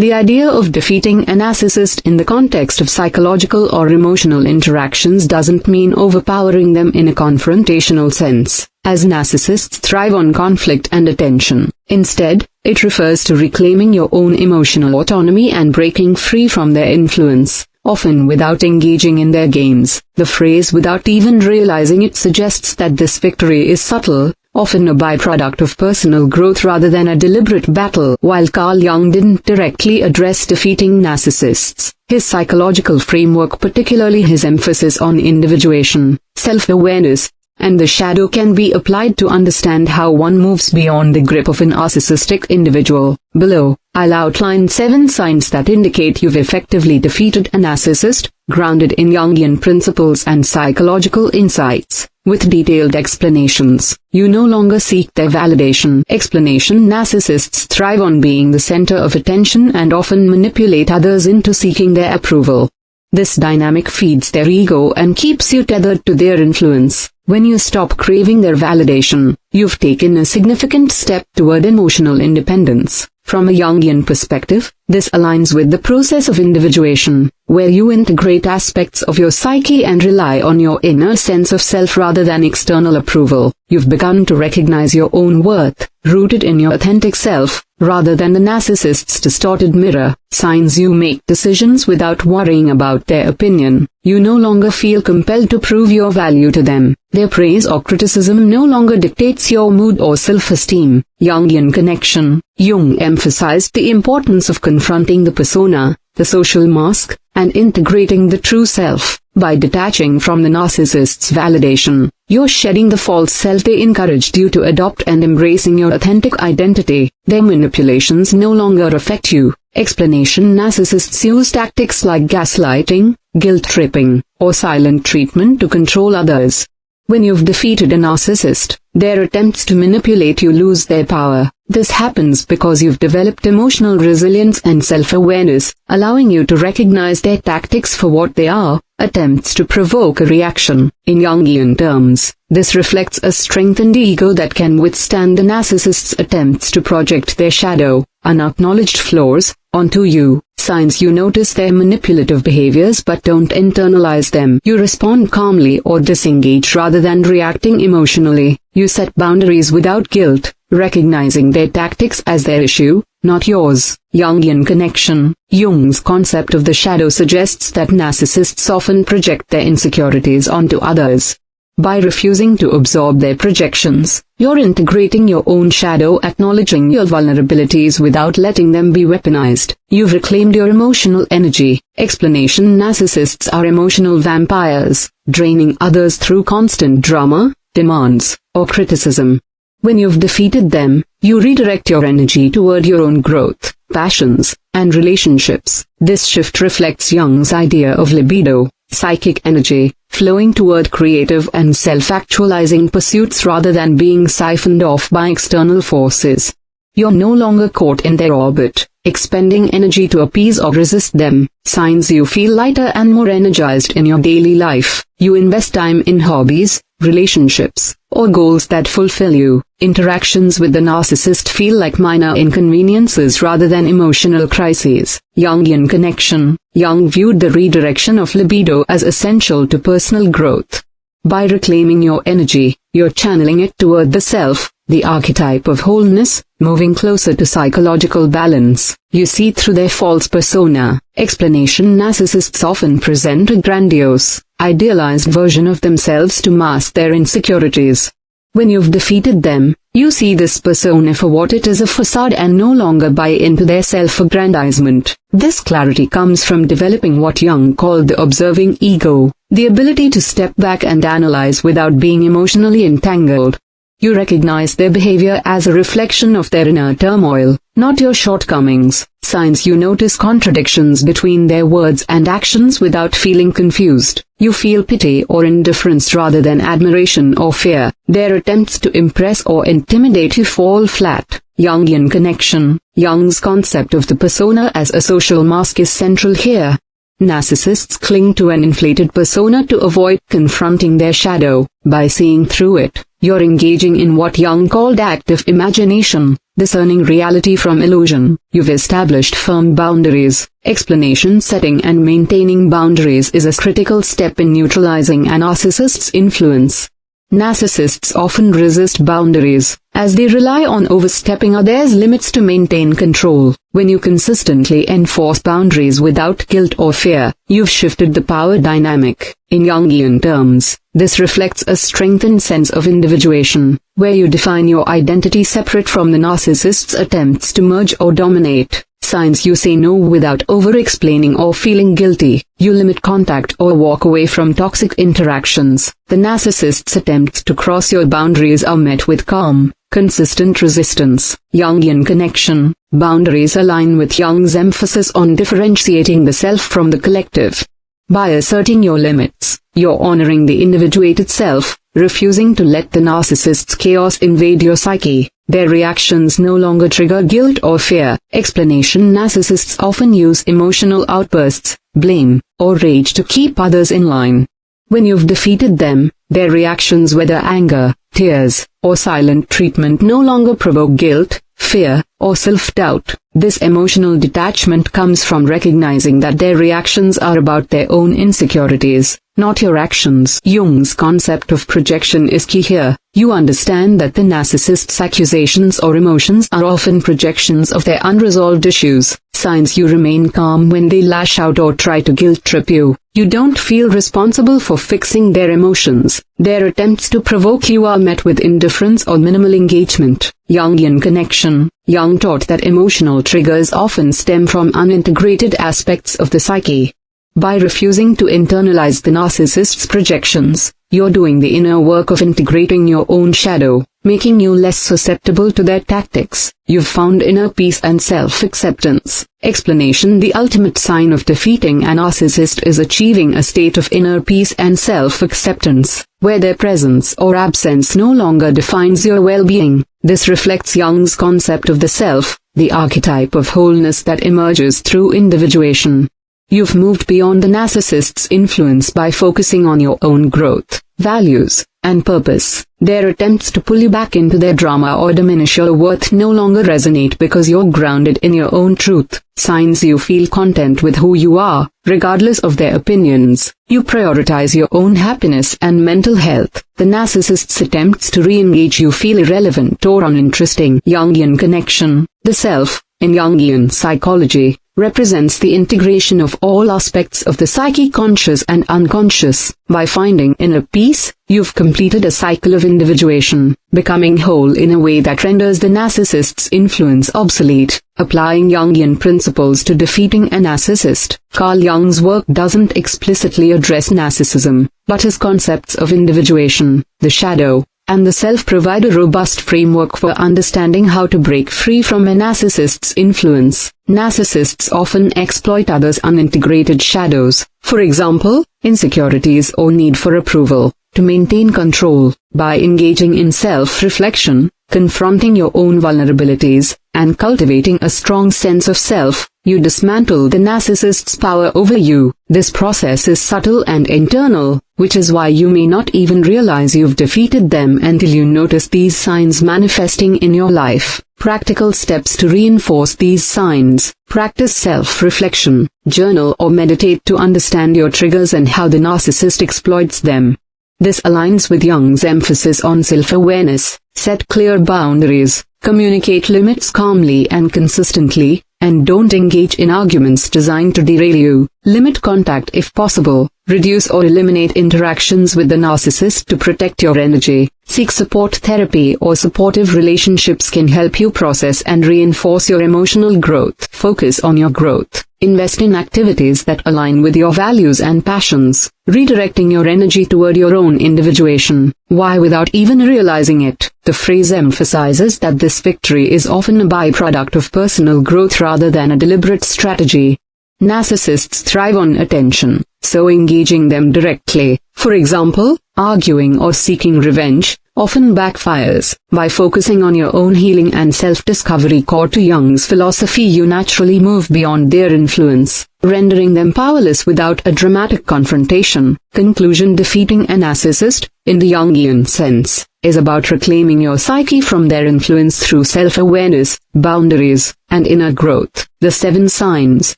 The idea of defeating a narcissist in the context of psychological or emotional interactions doesn't mean overpowering them in a confrontational sense, as narcissists thrive on conflict and attention. Instead, it refers to reclaiming your own emotional autonomy and breaking free from their influence, often without engaging in their games. The phrase "without even realizing it" suggests that this victory is subtle, often a byproduct of personal growth rather than a deliberate battle. While Carl Jung didn't directly address defeating narcissists, his psychological framework, particularly his emphasis on individuation, self-awareness, and the shadow, can be applied to understand how one moves beyond the grip of a narcissistic individual. Below, I'll outline 7 signs that indicate you've effectively defeated a narcissist, grounded in Jungian principles and psychological insights, with detailed explanations. You no longer seek their validation. Explanation: narcissists thrive on being the center of attention and often manipulate others into seeking their approval. This dynamic feeds their ego and keeps you tethered to their influence. When you stop craving their validation, you've taken a significant step toward emotional independence. From a Jungian perspective, this aligns with the process of individuation, where you integrate aspects of your psyche and rely on your inner sense of self rather than external approval. You've begun to recognize your own worth, rooted in your authentic self, rather than the narcissist's distorted mirror. Signs: you make decisions without worrying about their opinion. You no longer feel compelled to prove your value to them. Their praise or criticism no longer dictates your mood or self-esteem. Jungian connection. Jung emphasized the importance of confronting the persona, the social mask, and integrating the true self. By detaching from the narcissist's validation, you're shedding the false self they encouraged you to adopt and embracing your authentic identity. Their manipulations no longer affect you. Explanation: narcissists use tactics like gaslighting, guilt-tripping, or silent treatment to control others. When you've defeated a narcissist, their attempts to manipulate you lose their power. This happens because you've developed emotional resilience and self-awareness, allowing you to recognize their tactics for what they are: attempts to provoke a reaction. In Jungian terms, this reflects a strengthened ego that can withstand the narcissist's attempts to project their shadow, unacknowledged flaws, onto you. Signs: you notice their manipulative behaviors but don't internalize them. You respond calmly or disengage rather than reacting emotionally. You set boundaries without guilt, recognizing their tactics as their issue, not yours. Jungian connection. Jung's concept of the shadow suggests that narcissists often project their insecurities onto others. By refusing to absorb their projections, you're integrating your own shadow, acknowledging your vulnerabilities without letting them be weaponized. You've reclaimed your emotional energy. Explanation: narcissists are emotional vampires, draining others through constant drama, demands, or criticism. When you've defeated them, you redirect your energy toward your own growth, passions, and relationships. This shift reflects Jung's idea of libido, psychic energy, flowing toward creative and self-actualizing pursuits rather than being siphoned off by external forces. You're no longer caught in their orbit, expending energy to appease or resist them. Signs: you feel lighter and more energized in your daily life. You invest time in hobbies, relationships, or goals that fulfill you. Interactions with the narcissist feel like minor inconveniences rather than emotional crises. Jungian connection. Jung viewed the redirection of libido as essential to personal growth. By reclaiming your energy, you're channeling it toward the self, the archetype of wholeness, moving closer to psychological balance. You see through their false persona. Explanation: narcissists often present a grandiose, idealized version of themselves to mask their insecurities. When you've defeated them, you see this persona for what it is, a facade, and no longer buy into their self-aggrandizement. This clarity comes from developing what Jung called the observing ego, the ability to step back and analyze without being emotionally entangled. You recognize their behavior as a reflection of their inner turmoil, not your shortcomings. Signs: you notice contradictions between their words and actions without feeling confused. You feel pity or indifference rather than admiration or fear. Their attempts to impress or intimidate you fall flat. Jungian connection. Jung's concept of the persona as a social mask is central here. Narcissists cling to an inflated persona to avoid confronting their shadow. By seeing through it, You're engaging in what Jung called active imagination, discerning reality from illusion. You've established firm boundaries. Explanation setting and maintaining boundaries is a critical step in neutralizing a narcissist's influence. Narcissists often resist boundaries, as they rely on overstepping others' limits to maintain control. When you consistently enforce boundaries without guilt or fear, you've shifted the power dynamic. In Jungian terms, this reflects a strengthened sense of individuation, where you define your identity separate from the narcissist's attempts to merge or dominate. Signs: you say no without over-explaining or feeling guilty. You limit contact or walk away from toxic interactions. The narcissist's attempts to cross your boundaries are met with calm, consistent resistance. Jungian connection. Boundaries align with Jung's emphasis on differentiating the self from the collective. By asserting your limits, you're honoring the individuated self, refusing to let the narcissist's chaos invade your psyche. Their reactions no longer trigger guilt or fear. Explanation: narcissists often use emotional outbursts, blame, or rage to keep others in line. When you've defeated them, their reactions, whether anger, tears, or silent treatment, no longer provoke guilt, fear, or self-doubt. This emotional detachment comes from recognizing that their reactions are about their own insecurities, not your actions. Jung's concept of projection is key here. You understand that the narcissist's accusations or emotions are often projections of their unresolved issues. Signs: you remain calm when they lash out or try to guilt-trip you. You don't feel responsible for fixing their emotions. Their attempts to provoke you are met with indifference or minimal engagement. Jungian connection. Jung taught that emotional triggers often stem from unintegrated aspects of the psyche. By refusing to internalize the narcissist's projections, you're doing the inner work of integrating your own shadow, making you less susceptible to their tactics. You've found inner peace and self-acceptance. Explanation: the ultimate sign of defeating a narcissist is achieving a state of inner peace and self-acceptance, where their presence or absence no longer defines your well-being. This reflects Jung's concept of the self, the archetype of wholeness that emerges through individuation. You've moved beyond the narcissist's influence by focusing on your own growth, values, and purpose. Their attempts to pull you back into their drama or diminish your worth no longer resonate because you're grounded in your own truth. Signs: you feel content with who you are, regardless of their opinions. You prioritize your own happiness and mental health. The narcissist's attempts to re-engage you feel irrelevant or uninteresting. Jungian connection. The self, in Jungian psychology, represents the integration of all aspects of the psyche, conscious and unconscious. By finding inner peace, you've completed a cycle of individuation, becoming whole in a way that renders the narcissist's influence obsolete. Applying Jungian principles to defeating a narcissist. Carl Jung's work doesn't explicitly address narcissism, but his concepts of individuation, the shadow, and the self provide a robust framework for understanding how to break free from a narcissist's influence. Narcissists often exploit others' unintegrated shadows, for example, insecurities or need for approval, to maintain control. By engaging in self-reflection, confronting your own vulnerabilities, and cultivating a strong sense of self, you dismantle the narcissist's power over you. This process is subtle and internal, which is why you may not even realize you've defeated them until you notice these signs manifesting in your life. Practical steps to reinforce these signs. Practice self-reflection. Journal or meditate to understand your triggers and how the narcissist exploits them. This aligns with Jung's emphasis on self-awareness. Set clear boundaries. Communicate limits calmly and consistently, and don't engage in arguments designed to derail you. Limit contact if possible. Reduce or eliminate interactions with the narcissist to protect your energy. Seek support. Therapy or supportive relationships can help you process and reinforce your emotional growth. Focus on your growth. Invest in activities that align with your values and passions, redirecting your energy toward your own individuation. Why? Without even realizing it, the phrase emphasizes that this victory is often a byproduct of personal growth rather than a deliberate strategy. Narcissists thrive on attention, so engaging them directly, for example, arguing or seeking revenge, often backfires. By focusing on your own healing and self-discovery core to Jung's philosophy, you naturally move beyond their influence. rendering them powerless without a dramatic confrontation. Conclusion: defeating a narcissist, in the Jungian sense, is about reclaiming your psyche from their influence through self-awareness, boundaries, and inner growth. The 7 signs: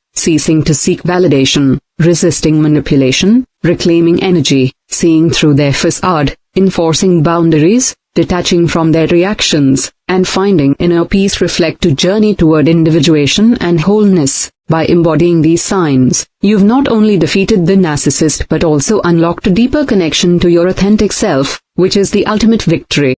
ceasing to seek validation, resisting manipulation, reclaiming energy, seeing through their facade, enforcing boundaries, detaching from their reactions, and finding inner peace. Reflect to journey toward individuation and wholeness. By embodying these signs, you've not only defeated the narcissist but also unlocked a deeper connection to your authentic self, which is the ultimate victory.